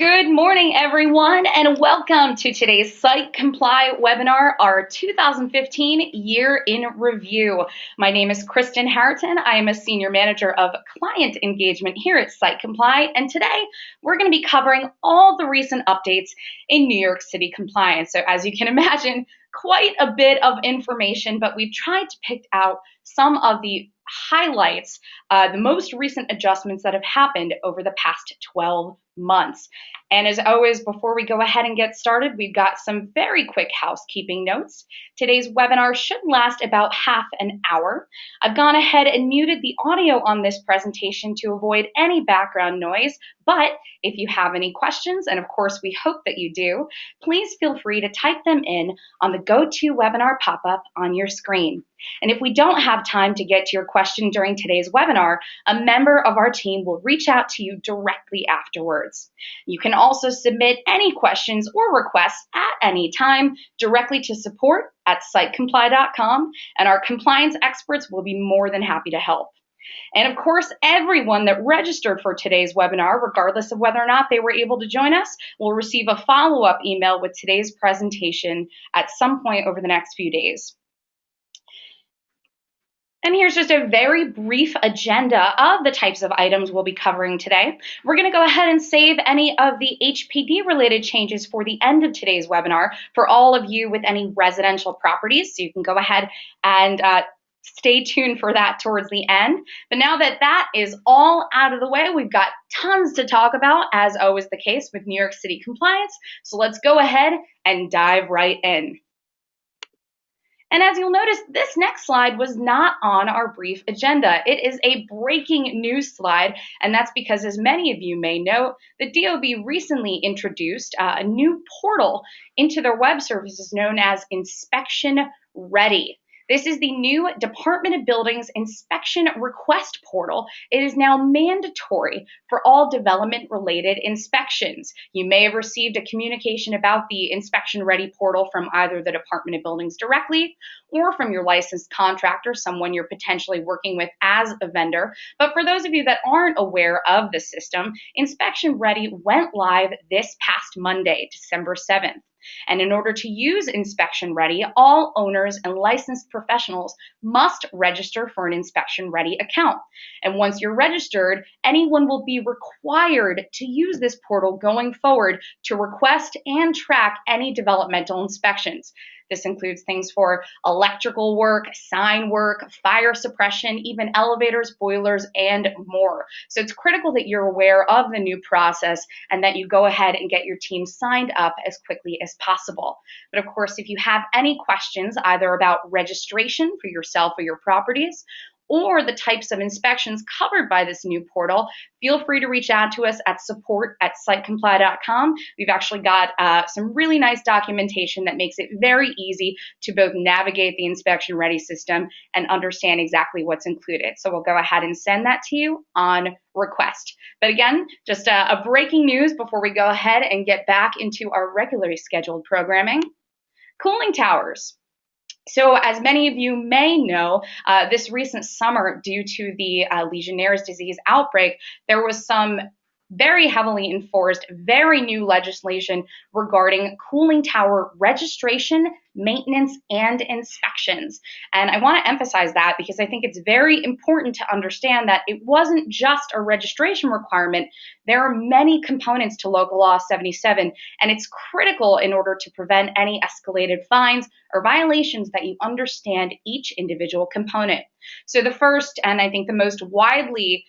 Good morning, everyone, and welcome to today's SiteCompli webinar, our 2015 Year in Review. My name is Kristen Harriton. I am a Senior Manager of Client Engagement here at SiteCompli, and today we're going to be covering all the recent updates in New York City compliance. So as you can imagine, quite a bit of information, but we've tried to pick out some of the highlights, the most recent adjustments that have happened over the past 12 months. And as always, before we go ahead and get started, we've got some very quick housekeeping notes. Today's webinar should last about half an hour. I've gone ahead and muted the audio on this presentation to avoid any background noise, but if you have any questions, and of course we hope that you do, please feel free to type them in on the GoToWebinar pop-up on your screen. And if we don't have time to get to your question during today's webinar, a member of our team will reach out to you directly afterwards. You can also submit any questions or requests at any time directly to support@sitecompli.com, and our compliance experts will be more than happy to help. And of course, everyone that registered for today's webinar, regardless of whether or not they were able to join us, will receive a follow-up email with today's presentation at some point over the next few days. And here's just a very brief agenda of the types of items we'll be covering today. We're going to go ahead and save any of the HPD related changes for the end of today's webinar for all of you with any residential properties. So you can go ahead and stay tuned for that towards the end. But now that that is all out of the way, we've got tons to talk about, as always the case with New York City compliance. So let's go ahead and dive right in. And as you'll notice, this next slide was not on our brief agenda. It is a breaking news slide, and that's because, as many of you may know, the DOB recently introduced a new portal into their web services known as Inspection Ready. This is the new Department of Buildings inspection request portal. It is now mandatory for all development-related inspections. You may have received a communication about the Inspection Ready portal from either the Department of Buildings directly or from your licensed contractor, someone you're potentially working with as a vendor. But for those of you that aren't aware of the system, Inspection Ready went live this past Monday, December 7th. And in order to use Inspection Ready, all owners and licensed professionals must register for an Inspection Ready account. And once you're registered, anyone will be required to use this portal going forward to request and track any developmental inspections. This includes things for electrical work, sign work, fire suppression, even elevators, boilers, and more. So it's critical that you're aware of the new process and that you go ahead and get your team signed up as quickly as possible. But of course, if you have any questions either about registration for yourself or your properties, or the types of inspections covered by this new portal, feel free to reach out to us at support@sitecompli.com. We've actually got some really nice documentation that makes it very easy to both navigate the Inspection Ready system and understand exactly what's included. So we'll go ahead and send that to you on request. But again, just a breaking news before we go ahead and get back into our regularly scheduled programming. Cooling towers. So as many of you may know, this recent summer, due to the Legionnaire's disease outbreak, there was some very heavily enforced, very new legislation regarding cooling tower registration, maintenance, and inspections. And I want to emphasize that because I think it's very important to understand that it wasn't just a registration requirement. There are many components to Local Law 77, and it's critical in order to prevent any escalated fines or violations that you understand each individual component. So the first, and I think the most widely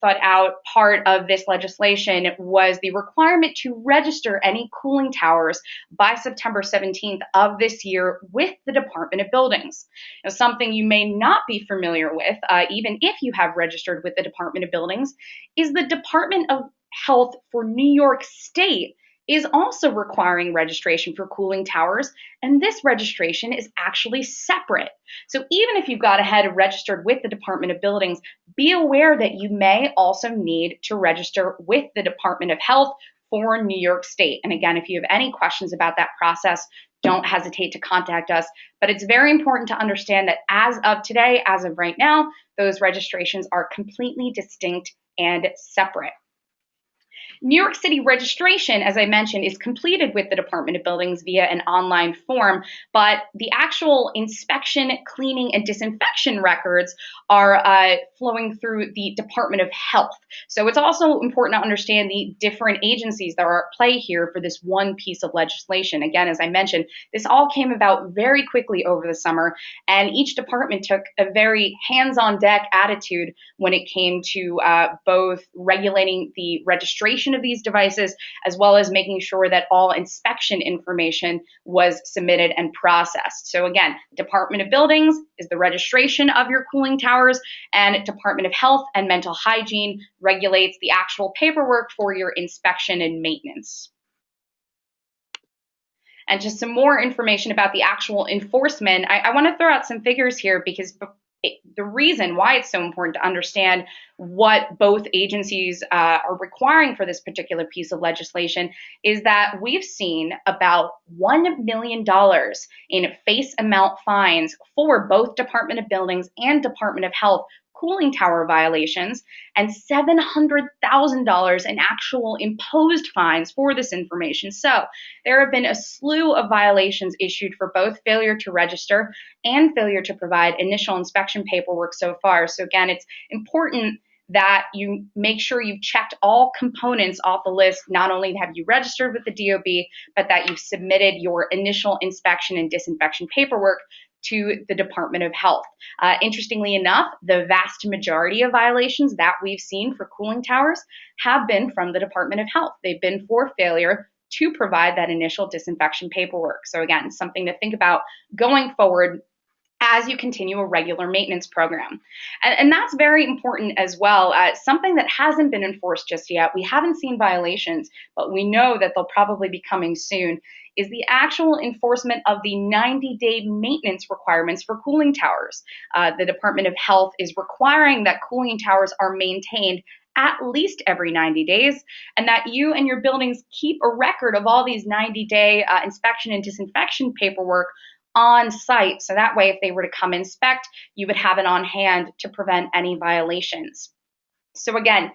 thought out part of this legislation was the requirement to register any cooling towers by September 17th of this year with the Department of Buildings. Now, something you may not be familiar with, even if you have registered with the Department of Buildings, is the Department of Health for New York State is also requiring registration for cooling towers, and this registration is actually separate. So even if you've got ahead and registered with the Department of Buildings, be aware that you may also need to register with the Department of Health for New York State. And again, if you have any questions about that process, don't hesitate to contact us. But it's very important to understand that as of today, as of right now, those registrations are completely distinct and separate. New York City registration, as I mentioned, is completed with the Department of Buildings via an online form, but the actual inspection, cleaning, and disinfection records are flowing through the Department of Health. So it's also important to understand the different agencies that are at play here for this one piece of legislation. Again, as I mentioned, this all came about very quickly over the summer, and each department took a very hands-on deck attitude when it came to both regulating the registration of these devices, as well as making sure that all inspection information was submitted and processed. So again, Department of Buildings is the registration of your cooling towers, and Department of Health and Mental Hygiene regulates the actual paperwork for your inspection and maintenance. And just some more information about the actual enforcement, I want to throw out some figures here because the reason why it's so important to understand what both agencies are requiring for this particular piece of legislation is that we've seen about $1 million in face amount fines for both Department of Buildings and Department of Health cooling tower violations, and $700,000 in actual imposed fines for this information. So there have been a slew of violations issued for both failure to register and failure to provide initial inspection paperwork so far. So again, it's important that you make sure you've checked all components off the list. Not only have you registered with the DOB, but that you've submitted your initial inspection and disinfection paperwork to the Department of Health. Interestingly enough, the vast majority of violations that we've seen for cooling towers have been from the Department of Health. They've been for failure to provide that initial disinfection paperwork. So again, something to think about going forward as you continue a regular maintenance program. And that's very important as well. Something that hasn't been enforced just yet, we haven't seen violations, but we know that they'll probably be coming soon, is the actual enforcement of the 90-day maintenance requirements for cooling towers. The Department of Health is requiring that cooling towers are maintained at least every 90 days, and that you and your buildings keep a record of all these 90-day inspection and disinfection paperwork on site. So that way, if they were to come inspect, you would have it on hand to prevent any violations. So again,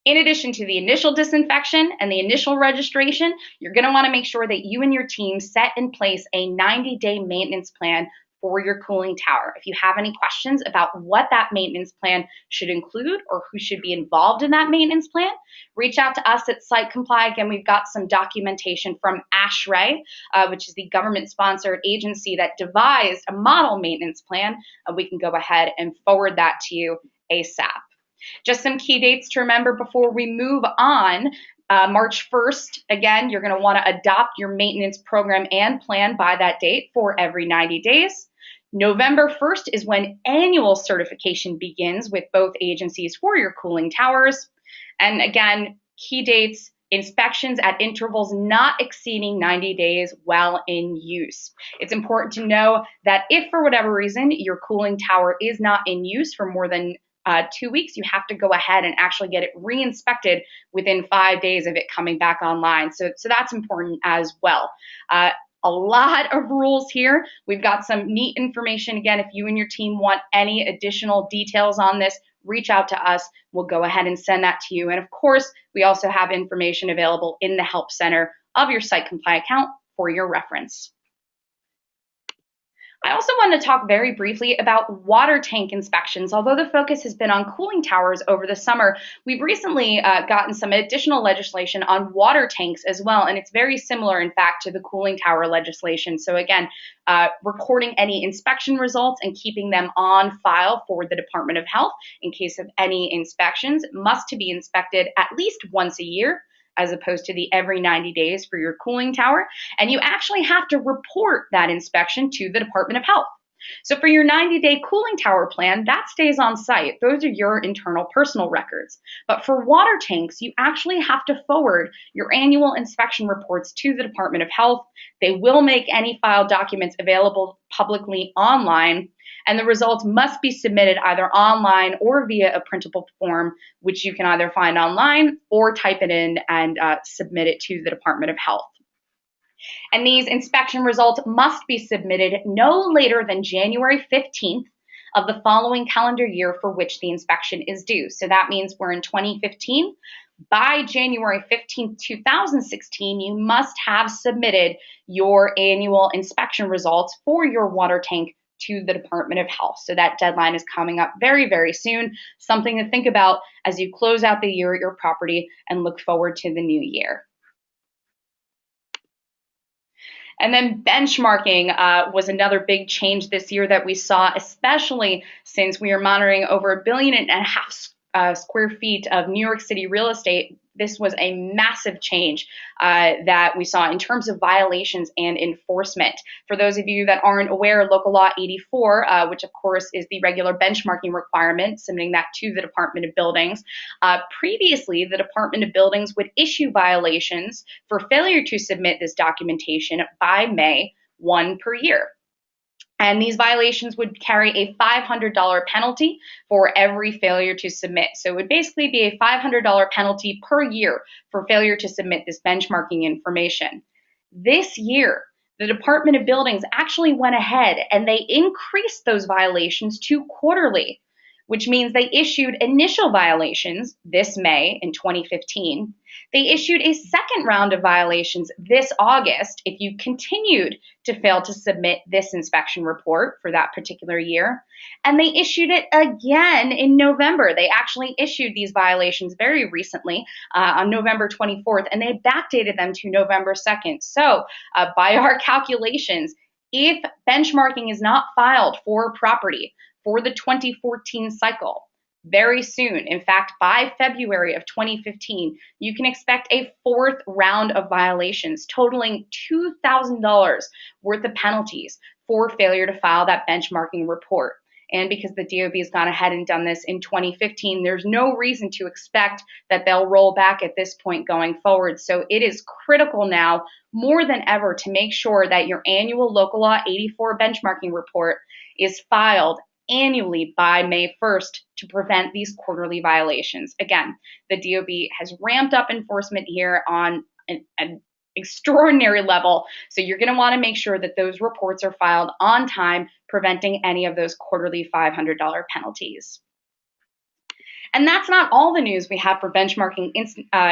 in addition to the initial disinfection and the initial registration, you're going to want to make sure that you and your team set in place a 90-day maintenance plan for your cooling tower. If you have any questions about what that maintenance plan should include or who should be involved in that maintenance plan, reach out to us at SiteCompli. Again, we've got some documentation from ASHRAE, which is the government-sponsored agency that devised a model maintenance plan. We can go ahead and forward that to you ASAP. Just some key dates to remember before we move on. March 1st, again, you're going to want to adopt your maintenance program and plan by that date for every 90 days. November 1st is when annual certification begins with both agencies for your cooling towers. And again, key dates, inspections at intervals not exceeding 90 days while in use. It's important to know that if for whatever reason your cooling tower is not in use for more than 2 weeks, you have to go ahead and actually get it re-inspected within 5 days of it coming back online. So that's important as well. A lot of rules here. We've got some neat information. Again, if you and your team want any additional details on this, reach out to us. We'll go ahead and send that to you. And of course, we also have information available in the Help Center of your SiteCompli account for your reference. I also want to talk very briefly about water tank inspections. Although the focus has been on cooling towers over the summer, we've recently gotten some additional legislation on water tanks as well, and it's very similar, in fact, to the cooling tower legislation. So again, recording any inspection results and keeping them on file for the Department of Health in case of any inspections. Must to be inspected at least once a year, as opposed to the every 90 days for your cooling tower. And you actually have to report that inspection to the Department of Health. So for your 90-day cooling tower plan, that stays on site. Those are your internal personal records. But for water tanks, you actually have to forward your annual inspection reports to the Department of Health. They will make any file documents available publicly online, and the results must be submitted either online or via a printable form, which you can either find online or type it in and submit it to the Department of Health. And these inspection results must be submitted no later than January 15th of the following calendar year for which the inspection is due. So that means we're in 2015. by January 15th, 2016, you must have submitted your annual inspection results for your water tank to the Department of Health. So that deadline is coming up very, very soon. Something to think about as you close out the year at your property and look forward to the new year. And then benchmarking was another big change this year that we saw, especially since we are monitoring over 1.5 billion square feet of New York City real estate. This was a massive change that we saw in terms of violations and enforcement. For those of you that aren't aware, Local Law 84, which of course is the regular benchmarking requirement, submitting that to the Department of Buildings. Previously, the Department of Buildings would issue violations for failure to submit this documentation by May 1 per year. And these violations would carry a $500 penalty for every failure to submit. So it would basically be a $500 penalty per year for failure to submit this benchmarking information. This year, the Department of Buildings actually went ahead and they increased those violations to quarterly, which means they issued initial violations this May in 2015. They issued a second round of violations this August if you continued to fail to submit this inspection report for that particular year. And they issued it again in November. They actually issued these violations very recently on November 24th, and they backdated them to November 2nd. So by our calculations, if benchmarking is not filed for a property for the 2014 cycle, very soon, in fact, by February of 2015, you can expect a fourth round of violations totaling $2,000 worth of penalties for failure to file that benchmarking report. And because the DOB has gone ahead and done this in 2015, there's no reason to expect that they'll roll back at this point going forward. So it is critical now, more than ever, to make sure that your annual Local Law 84 benchmarking report is filed annually by May 1st to prevent these quarterly violations. Again, the DOB has ramped up enforcement here on an extraordinary level, so you're going to want to make sure that those reports are filed on time, preventing any of those quarterly $500 penalties. And that's not all the news we have for benchmarking,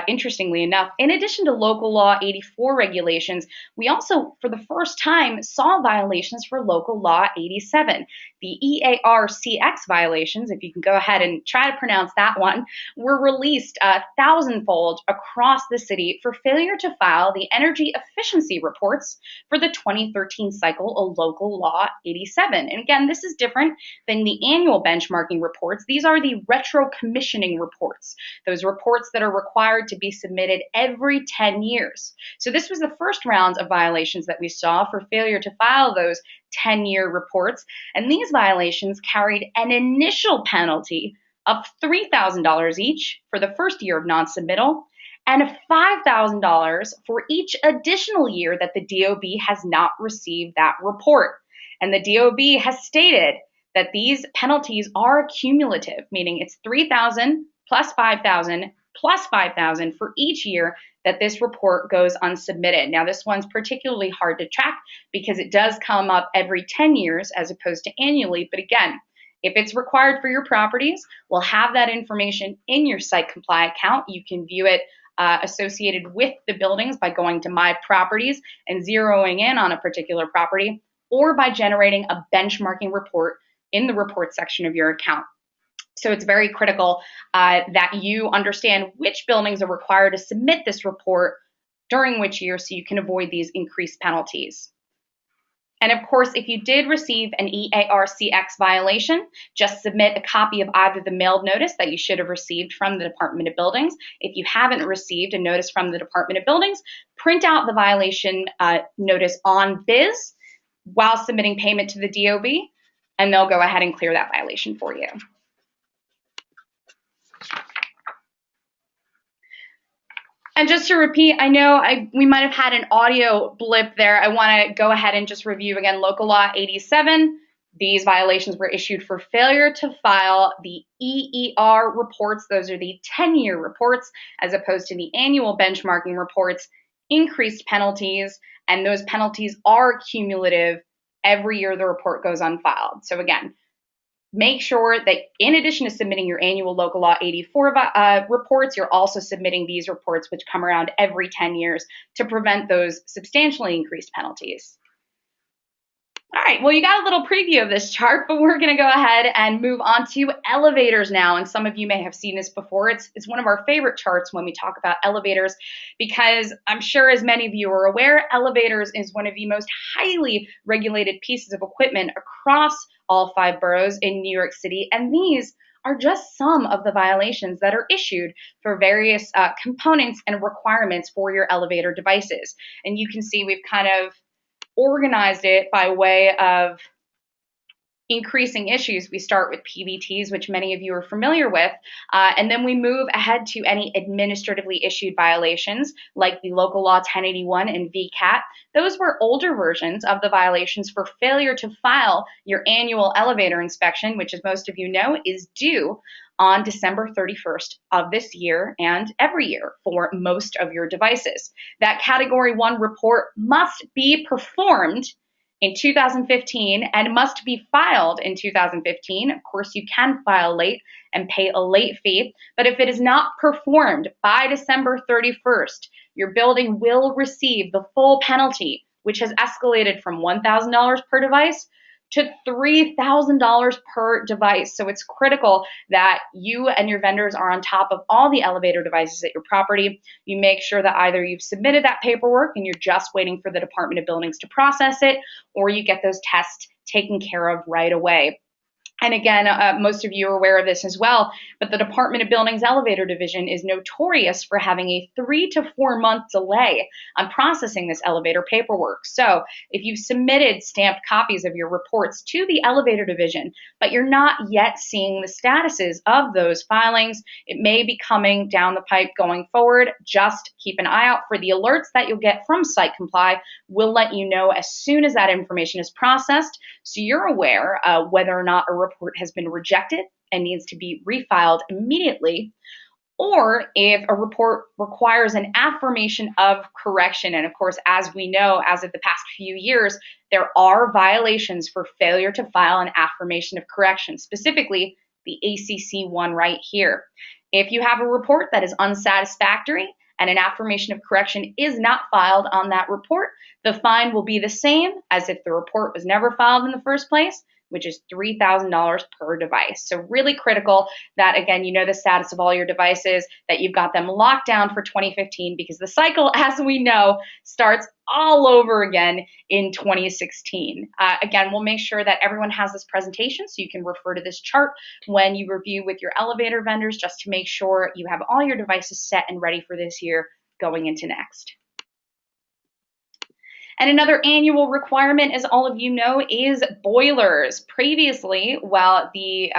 interestingly enough. In addition to Local Law 84 regulations, we also, for the first time, saw violations for Local Law 87. The EARCX violations, if you can go ahead and try to pronounce that one, were released thousandfold across the city for failure to file the energy efficiency reports for the 2013 cycle of Local Law 87. And again, this is different than the annual benchmarking reports. These are the retro commissioning reports, those reports that are required to be submitted every 10 years. So this was the first round of violations that we saw for failure to file those 10-year reports, and these violations carried an initial penalty of $3,000 each for the first year of non-submittal and $5,000 for each additional year that the DOB has not received that report. And the DOB has stated that these penalties are cumulative, meaning it's $3,000 plus $5,000 plus $5,000 for each year that this report goes unsubmitted. Now, this one's particularly hard to track because it does come up every 10 years as opposed to annually. But again, if it's required for your properties, we'll have that information in your SiteCompli account. You can view it associated with the buildings by going to My Properties and zeroing in on a particular property, or by generating a benchmarking report in the report section of your account. So it's very critical that you understand which buildings are required to submit this report during which year so you can avoid these increased penalties. And of course, if you did receive an EARCX violation, just submit a copy of either the mailed notice that you should have received from the Department of Buildings. If you haven't received a notice from the Department of Buildings, print out the violation notice on Viz while submitting payment to the DOB, and they'll go ahead and clear that violation for you. And just to repeat, I know we might have had an audio blip there. I want to go ahead and just review again Local Law 87. These violations were issued for failure to file the EER reports. Those are the 10-year reports as opposed to the annual benchmarking reports. Increased penalties, and those penalties are cumulative every year the report goes unfiled. So again, make sure that in addition to submitting your annual Local Law 84 reports, you're also submitting these reports, which come around every 10 years to prevent those substantially increased penalties. All right, well, you got a little preview of this chart, but we're going to go ahead and move on to elevators now. And some of you may have seen this before. It's one of our favorite charts when we talk about elevators, because I'm sure as many of you are aware, elevators is one of the most highly regulated pieces of equipment across all 5 boroughs in New York City. And these are just some of the violations that are issued for various components and requirements for your elevator devices. And you can see we've kind of organized it by way of increasing issues. We start with PVTs, which many of you are familiar with, and then we move ahead to any administratively issued violations like the Local Law 1081 and VCAT. Those were older versions of the violations for failure to file your annual elevator inspection, which, as most of you know, is due on December 31st of this year and every year for most of your devices. That Category 1 report must be performed in 2015 and must be filed in 2015. Of course, you can file late and pay a late fee, but if it is not performed by December 31st, your building will receive the full penalty, which has escalated from $1,000 per device to $3,000 per device. So it's critical that you and your vendors are on top of all the elevator devices at your property. You make sure that either you've submitted that paperwork and you're just waiting for the Department of Buildings to process it, or you get those tests taken care of right away. And again, most of you are aware of this as well, but the Department of Buildings Elevator Division is notorious for having a 3 to 4 month delay on processing this elevator paperwork. So if you've submitted stamped copies of your reports to the Elevator Division, but you're not yet seeing the statuses of those filings, it may be coming down the pipe going forward. Just keep an eye out for the alerts that you'll get from SiteCompli. We'll let you know as soon as that information is processed, so you're aware whether or not a report has been rejected and needs to be refiled immediately, or if a report requires an affirmation of correction. And of course, as we know, as of the past few years, there are violations for failure to file an affirmation of correction, specifically the ACC one right here. If you have a report that is unsatisfactory and an affirmation of correction is not filed on that report, the fine will be the same as if the report was never filed in the first place, which is $3,000 per device. So really critical that, again, you know the status of all your devices, that you've got them locked down for 2015, because the cycle, as we know, starts all over again in 2016. Again, we'll make sure that everyone has this presentation so you can refer to this chart when you review with your elevator vendors, just to make sure you have all your devices set and ready for this year going into next. And another annual requirement, as all of you know, is boilers. Previously, while the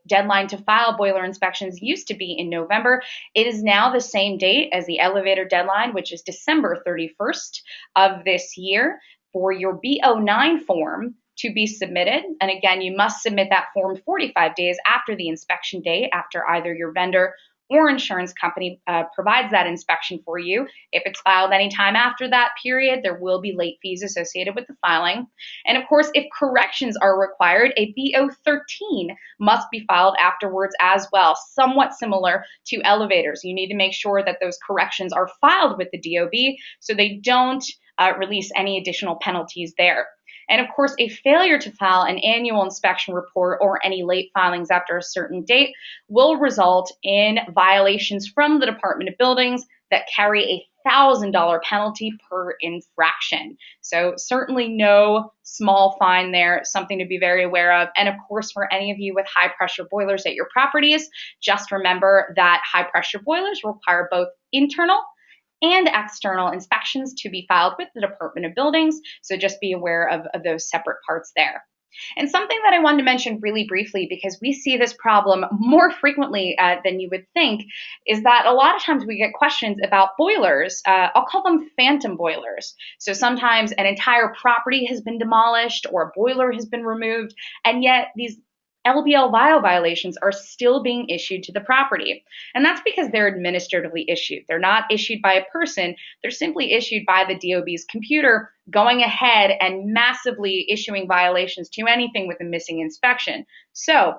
deadline to file boiler inspections used to be in November, it is now the same date as the elevator deadline, which is December 31st of this year, for your B09 form to be submitted. And again, you must submit that form 45 days after the inspection date, after either your vendor or insurance company provides that inspection for you. If it's filed anytime after that period, there will be late fees associated with the filing. And of course, if corrections are required, a BO13 must be filed afterwards as well, somewhat similar to elevators. You need to make sure that those corrections are filed with the DOB so they don't release any additional penalties there. And of course, a failure to file an annual inspection report or any late filings after a certain date will result in violations from the Department of Buildings that carry a $1,000 penalty per infraction. So certainly no small fine there, something to be very aware of. And of course, for any of you with high pressure boilers at your properties, just remember that high pressure boilers require both internal and external inspections to be filed with the Department of Buildings. So just be aware of those separate parts there. And something that I wanted to mention really briefly, because we see this problem more frequently than you would think, is that a lot of times we get questions about boilers. I'll call them phantom boilers. So sometimes an entire property has been demolished or a boiler has been removed, and yet these LBL violations are still being issued to the property. And that's because they're administratively issued. They're not issued by a person, they're simply issued by the DOB's computer, going ahead and massively issuing violations to anything with a missing inspection. So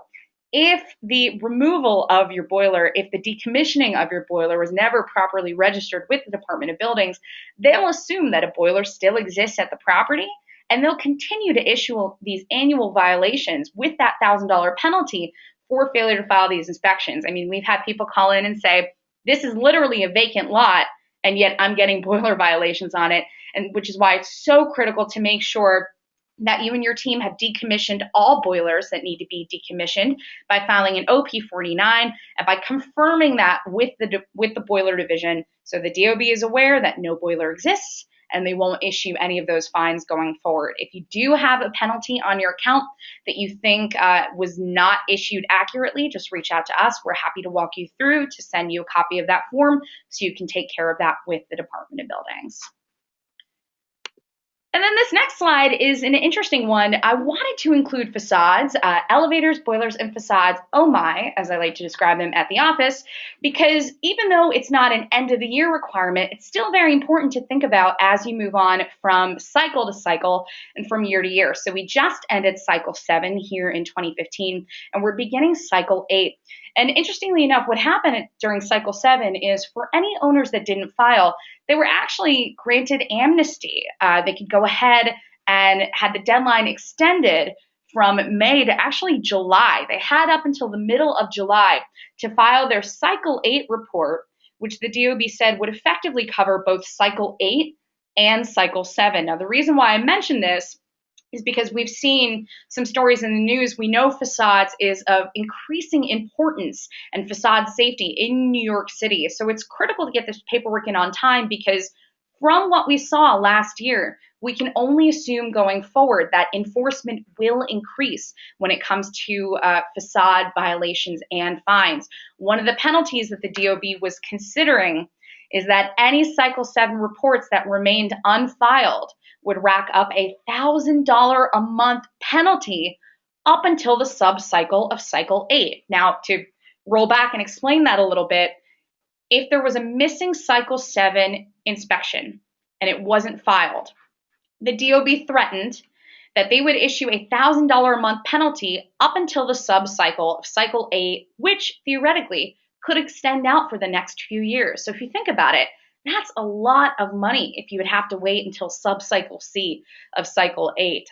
if the removal of your boiler, if the decommissioning of your boiler was never properly registered with the Department of Buildings, they'll assume that a boiler still exists at the property, and they'll continue to issue these annual violations with that $1,000 penalty for failure to file these inspections. I mean, we've had people call in and say, this is literally a vacant lot, and yet I'm getting boiler violations on it, and which is why it's so critical to make sure that you and your team have decommissioned all boilers that need to be decommissioned by filing an OP49 and by confirming that with the boiler division, so the DOB is aware that no boiler exists and they won't issue any of those fines going forward. If you do have a penalty on your account that you think was not issued accurately, just reach out to us. We're happy to walk you through to send you a copy of that form so you can take care of that with the Department of Buildings. And then this next slide is an interesting one. I wanted to include facades, elevators, boilers, and facades, oh my, as I like to describe them at the office, because even though it's not an end of the year requirement, it's still very important to think about as you move on from cycle to cycle and from year to year. So we just ended cycle 7 here in 2015, and we're beginning cycle 8. And interestingly enough, what happened during cycle 7 is for any owners that didn't file, they were actually granted amnesty. They could go ahead and had the deadline extended from May to actually July. They had up until the middle of July to file their cycle 8 report, which the DOB said would effectively cover both cycle 8 and cycle 7. Now, the reason why I mention this is because we've seen some stories in the news. We know facades is of increasing importance and facade safety in New York City. So it's critical to get this paperwork in on time, because from what we saw last year, we can only assume going forward that enforcement will increase when it comes to facade violations and fines. One of the penalties that the DOB was considering is that any cycle 7 reports that remained unfiled would rack up a $1,000 a month penalty up until the sub-cycle of cycle 8. Now, to roll back and explain that a little bit, if there was a missing cycle 7 inspection and it wasn't filed, the DOB threatened that they would issue a $1,000 a month penalty up until the sub-cycle of cycle 8, which theoretically could extend out for the next few years. So if you think about it, that's a lot of money if you would have to wait until sub-cycle C of cycle 8.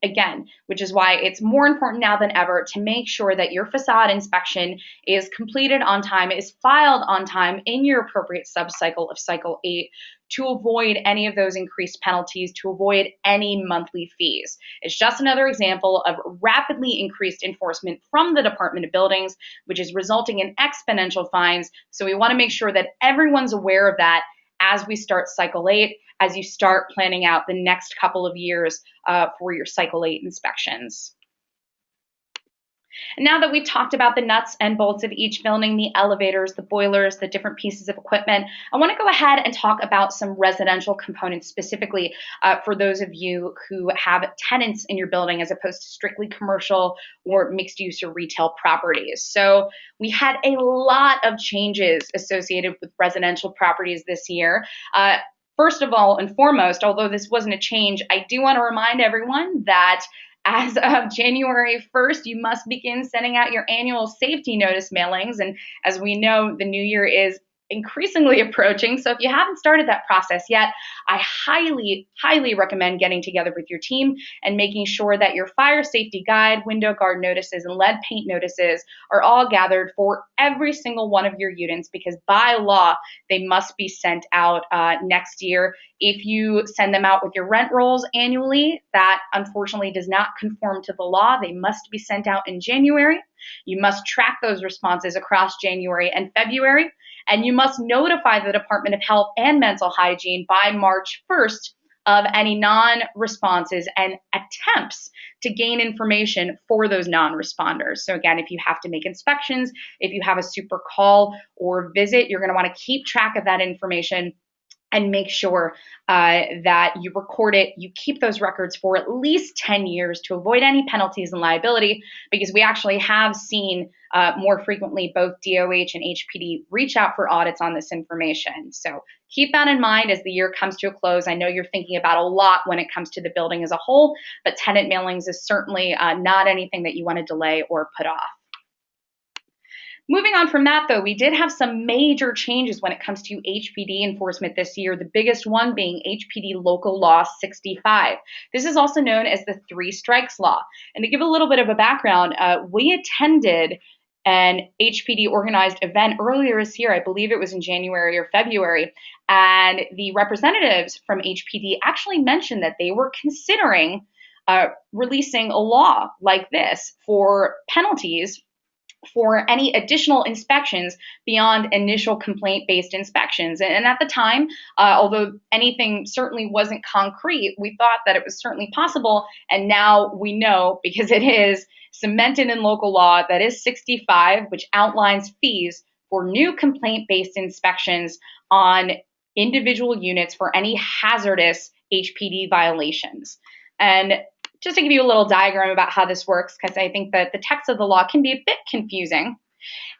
Again, which is why it's more important now than ever to make sure that your facade inspection is completed on time, is filed on time in your appropriate sub-cycle of cycle 8, to avoid any of those increased penalties, to avoid any monthly fees. It's just another example of rapidly increased enforcement from the Department of Buildings, which is resulting in exponential fines. So we want to make sure that everyone's aware of that as we start cycle 8, as you start planning out the next couple of years for your cycle 8 inspections. And now that we've talked about the nuts and bolts of each building, the elevators, the boilers, the different pieces of equipment, I want to go ahead and talk about some residential components specifically for those of you who have tenants in your building as opposed to strictly commercial or mixed use or retail properties. So we had a lot of changes associated with residential properties this year. First of all and foremost, although this wasn't a change, I do want to remind everyone that as of January 1st, you must begin sending out your annual safety notice mailings. And as we know, the new year is increasingly approaching. So if you haven't started that process yet, I highly, highly recommend getting together with your team and making sure that your fire safety guide, window guard notices, and lead paint notices are all gathered for every single one of your units, because by law, they must be sent out next year. If you send them out with your rent rolls annually, that unfortunately does not conform to the law. They must be sent out in January. You must track those responses across January and February, and you must notify the Department of Health and Mental Hygiene by March 1st of any non-responses and attempts to gain information for those non-responders. So again, if you have to make inspections, if you have a super call or visit, you're going to want to keep track of that information and make sure that you record it. You keep those records for at least 10 years to avoid any penalties and liability, because we actually have seen more frequently both DOH and HPD reach out for audits on this information. So keep that in mind as the year comes to a close. I know you're thinking about a lot when it comes to the building as a whole, but tenant mailings is certainly not anything that you want to delay or put off. Moving on from that, though, we did have some major changes when it comes to HPD enforcement this year, the biggest one being HPD Local Lost 65. This is also known as the three strikes law. And to give a little bit of a background, we attended an HPD organized event earlier this year. I believe it was in January or February. And the representatives from HPD actually mentioned that they were considering releasing a law like this for penalties for any additional inspections beyond initial complaint-based inspections. And at the time, although anything certainly wasn't concrete, we thought that it was certainly possible. And now we know, because it is cemented in local law, that is 65, which outlines fees for new complaint-based inspections on individual units for any hazardous HPD violations. And just to give you a little diagram about how this works, because I think that the text of the law can be a bit confusing.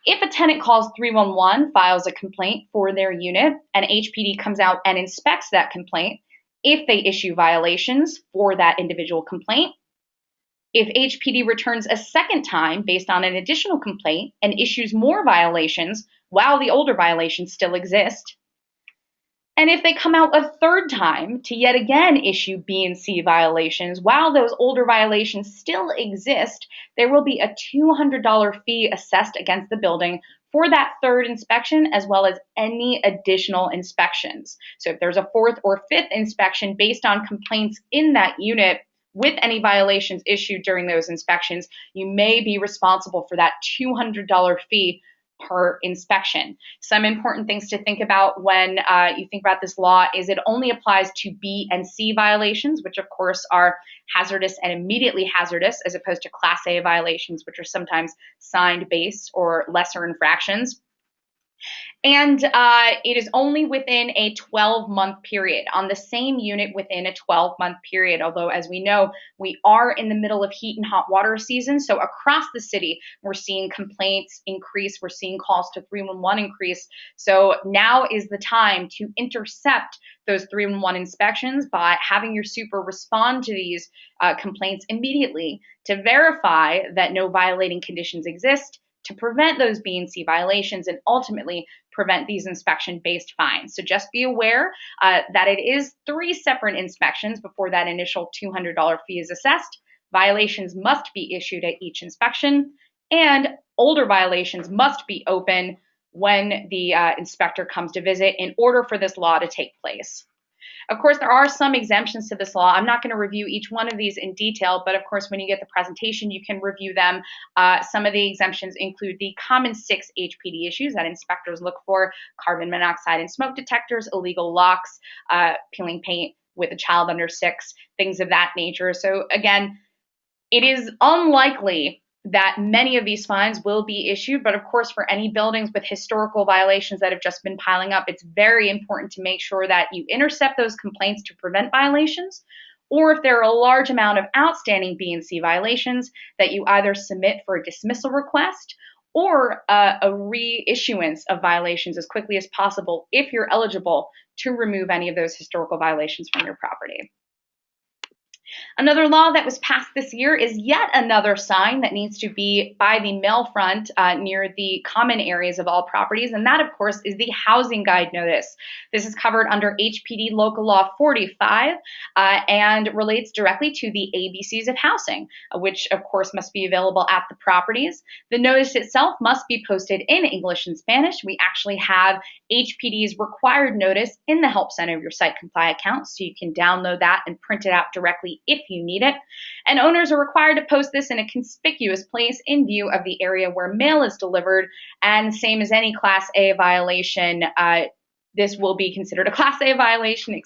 If a tenant calls 311, files a complaint for their unit, and HPD comes out and inspects that complaint, if they issue violations for that individual complaint, if HPD returns a second time based on an additional complaint and issues more violations while the older violations still exist, and if they come out a third time to yet again issue B and C violations while those older violations still exist, there will be a $200 fee assessed against the building for that third inspection, as well as any additional inspections. So if there's a fourth or fifth inspection based on complaints in that unit with any violations issued during those inspections, you may be responsible for that $200 fee per inspection. Some important things to think about when you think about this law is it only applies to B and C violations, which of course are hazardous and immediately hazardous, as opposed to Class A violations, which are sometimes signed based or lesser infractions. And it is only within a 12-month period, on the same unit within a 12-month period. Although, as we know, we are in the middle of heat and hot water season. So across the city, we're seeing complaints increase. We're seeing calls to 311 increase. So now is the time to intercept those 311 inspections by having your super respond to these complaints immediately to verify that no violating conditions exist, to prevent those B and C violations, and ultimately prevent these inspection-based fines. So just be aware that it is 3 separate inspections before that initial $200 fee is assessed. Violations must be issued at each inspection, and older violations must be open when the inspector comes to visit in order for this law to take place. Of course, there are some exemptions to this law. I'm not going to review each one of these in detail, but of course, when you get the presentation, you can review them. Some of the exemptions include the common 6 HPD issues that inspectors look for: carbon monoxide and smoke detectors, illegal locks, peeling paint with a child under 6, things of that nature. So again, it is unlikely that many of these fines will be issued, but of course, for any buildings with historical violations that have just been piling up, it's very important to make sure that you intercept those complaints to prevent violations, or if there are a large amount of outstanding B and C violations, that you either submit for a dismissal request or a reissuance of violations as quickly as possible if you're eligible to remove any of those historical violations from your property. Another law that was passed this year is yet another sign that needs to be by the mail front near the common areas of all properties, and that, of course, is the housing guide notice. This is covered under HPD Local Law 45 and relates directly to the ABCs of housing, which, of course, must be available at the properties. The notice itself must be posted in English and Spanish. We actually have HPD's required notice in the Help Center of your SiteCompli account, so you can download that and print it out directly if you need it. And owners are required to post this in a conspicuous place in view of the area where mail is delivered. And same as any Class A violation, this will be considered a Class A violation,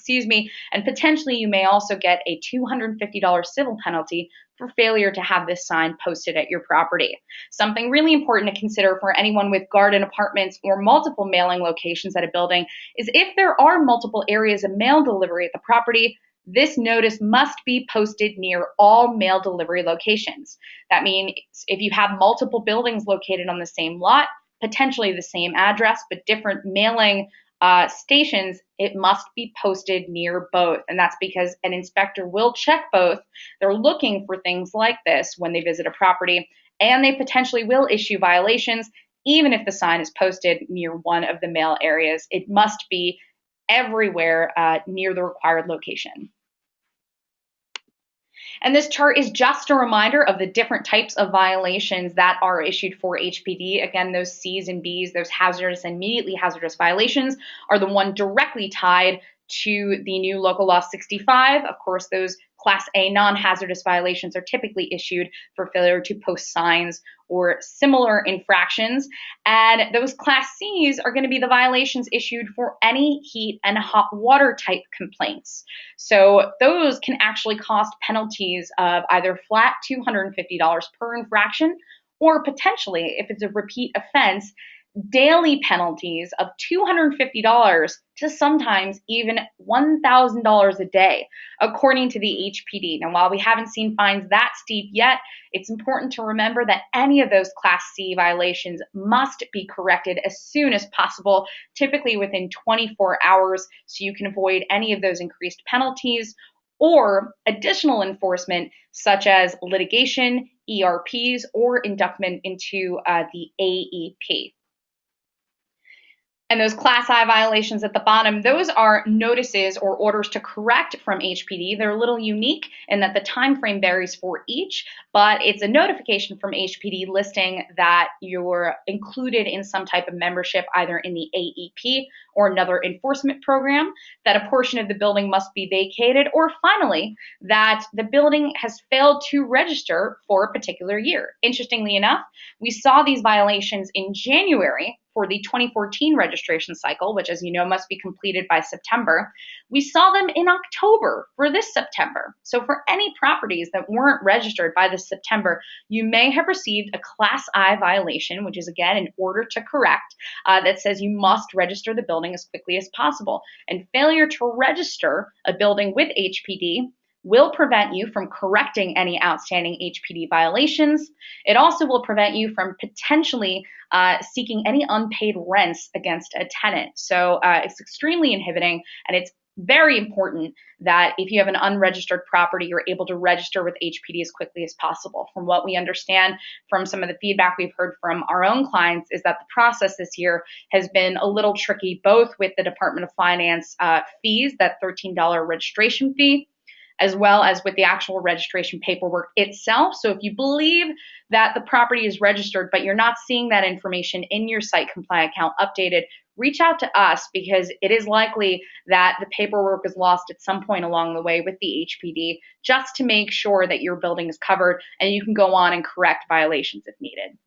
and potentially you may also get a $250 civil penalty for failure to have this sign posted at your property. Something really important to consider for anyone with garden apartments or multiple mailing locations at a building is if there are multiple areas of mail delivery at the property, this notice must be posted near all mail delivery locations. That means if you have multiple buildings located on the same lot, potentially the same address, but different mailing stations, it must be posted near both. And that's because an inspector will check both. They're looking for things like this when they visit a property, and they potentially will issue violations even if the sign is posted near one of the mail areas. It must be everywhere near the required location. And this chart is just a reminder of the different types of violations that are issued for HPD. Again, those C's and B's, those hazardous and immediately hazardous violations, are the one directly tied to the new Local Law 65. Of course, those Class A non-hazardous violations are typically issued for failure to post signs or similar infractions. And those Class Cs are going to be the violations issued for any heat and hot water type complaints. So those can actually cost penalties of either flat $250 per infraction, or potentially, if it's a repeat offense, daily penalties of $250 to sometimes even $1,000 a day, according to the HPD. Now, while we haven't seen fines that steep yet, it's important to remember that any of those Class C violations must be corrected as soon as possible, typically within 24 hours, so you can avoid any of those increased penalties or additional enforcement such as litigation, ERPs, or inductment into the AEP. And those Class I violations at the bottom, those are notices or orders to correct from HPD. They're a little unique in that the time frame varies for each, but it's a notification from HPD listing that you're included in some type of membership, either in the AEP or another enforcement program, that a portion of the building must be vacated, or finally, that the building has failed to register for a particular year. Interestingly enough, we saw these violations in January for the 2014 registration cycle, which, as you know, must be completed by September. We saw them in October for this September. So for any properties that weren't registered by this September, you may have received a Class I violation, which is, again, an order to correct, that says you must register the building as quickly as possible. And failure to register a building with HPD will prevent you from correcting any outstanding HPD violations. It also will prevent you from potentially seeking any unpaid rents against a tenant. So it's extremely inhibiting, and it's very important that if you have an unregistered property, you're able to register with HPD as quickly as possible. From what we understand from some of the feedback we've heard from our own clients is that the process this year has been a little tricky, both with the Department of Finance fees, that $13 registration fee, as well as with the actual registration paperwork itself. So if you believe that the property is registered, but you're not seeing that information in your SiteCompli account updated, reach out to us, because it is likely that the paperwork was lost at some point along the way with the HPD, just to make sure that your building is covered and you can go on and correct violations if needed.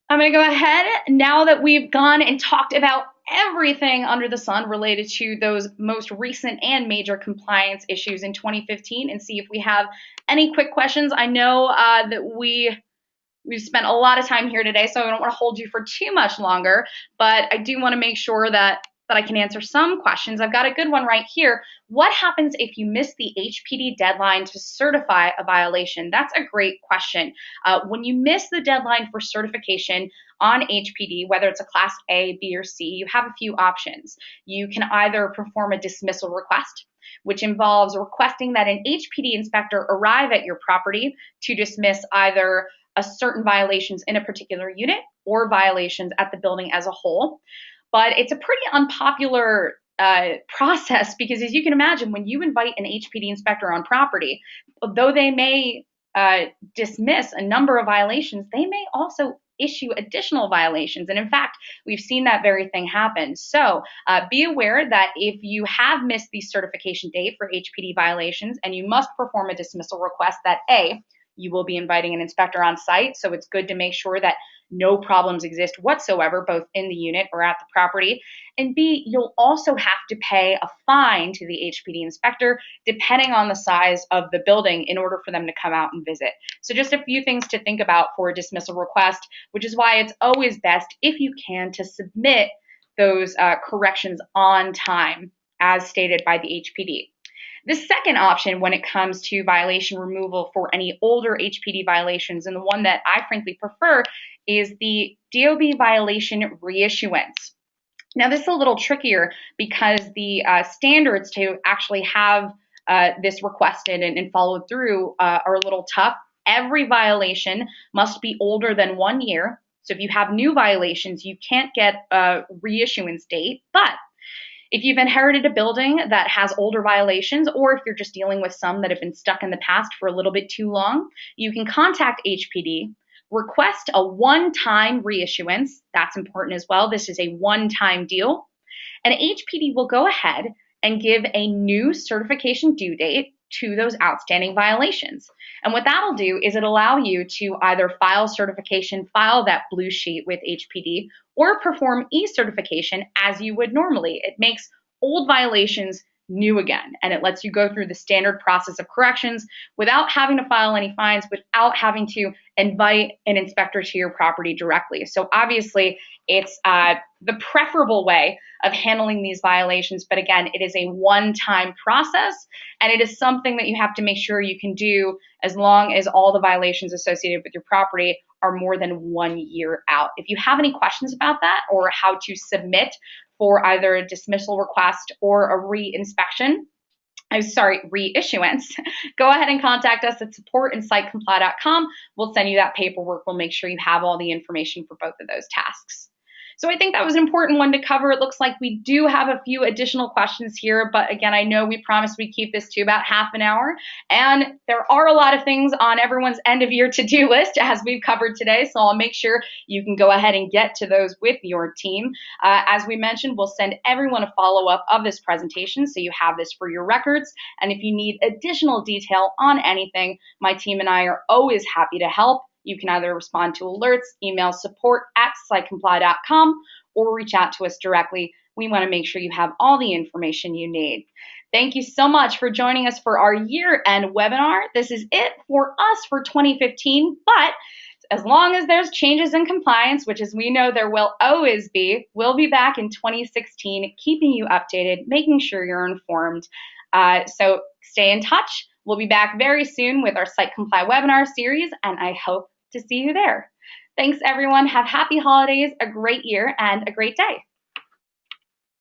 I'm going to go ahead, now that we've gone and talked about everything under the sun related to those most recent and major compliance issues in 2015, and see if we have any quick questions. I know that we've spent a lot of time here today, so I don't want to hold you for too much longer, but I do want to make sure that I can answer some questions. I've got a good one right here. What happens if you miss the HPD deadline to certify a violation? That's a great question. When you miss the deadline for certification on HPD, whether it's a Class A, B, or C, you have a few options. You can either perform a dismissal request, which involves requesting that an HPD inspector arrive at your property to dismiss either a certain violations in a particular unit or violations at the building as a whole. But it's a pretty unpopular process, because as you can imagine, when you invite an HPD inspector on property, though they may dismiss a number of violations, they may also issue additional violations. And in fact, we've seen that very thing happen. So be aware that if you have missed the certification date for HPD violations and you must perform a dismissal request, that A, you will be inviting an inspector on site. So it's good to make sure that no problems exist whatsoever, both in the unit or at the property. And B, you'll also have to pay a fine to the HPD inspector depending on the size of the building in order for them to come out and visit. So just a few things to think about for a dismissal request, which is why it's always best, if you can, to submit those corrections on time as stated by the HPD. The second option when it comes to violation removal for any older HPD violations, and the one that I frankly prefer, is the DOB violation reissuance. Now, this is a little trickier because the standards to actually have this requested and followed through are a little tough. Every violation must be older than 1 year. So if you have new violations, you can't get a reissuance date. But if you've inherited a building that has older violations, or if you're just dealing with some that have been stuck in the past for a little bit too long, you can contact HPD, request a one-time reissuance. That's important as well. This is a one-time deal. And HPD will go ahead and give a new certification due date to those outstanding violations. And what that'll do is it'll allow you to either file certification, file that blue sheet with HPD, or perform e-certification as you would normally. It makes old violations new again, and it lets you go through the standard process of corrections without having to file any fines, without having to invite an inspector to your property directly. So obviously, it's the preferable way of handling these violations, but again, it is a one-time process, and it is something that you have to make sure you can do as long as all the violations associated with your property are more than 1 year out. If you have any questions about that or how to submit for either a dismissal request or a reissuance, go ahead and contact us at support@sitecompli.com. We'll send you that paperwork. We'll make sure you have all the information for both of those tasks. So I think that was an important one to cover. It looks like we do have a few additional questions here, but again, I know we promised we'd keep this to about half an hour, and there are a lot of things on everyone's end of year to-do list as we've covered today, so I'll make sure you can go ahead and get to those with your team. As we mentioned, we'll send everyone a follow-up of this presentation, so you have this for your records, and if you need additional detail on anything, my team and I are always happy to help. You can either respond to alerts, email support@sitecompli.com, or reach out to us directly. We want to make sure you have all the information you need. Thank you so much for joining us for our year-end webinar. This is it for us for 2015, but as long as there's changes in compliance, which as we know there will always be, we'll be back in 2016, keeping you updated, making sure you're informed. So stay in touch. We'll be back very soon with our SiteCompli webinar series, and I hope to see you there. Thanks, everyone. Have happy holidays, a great year, and a great day.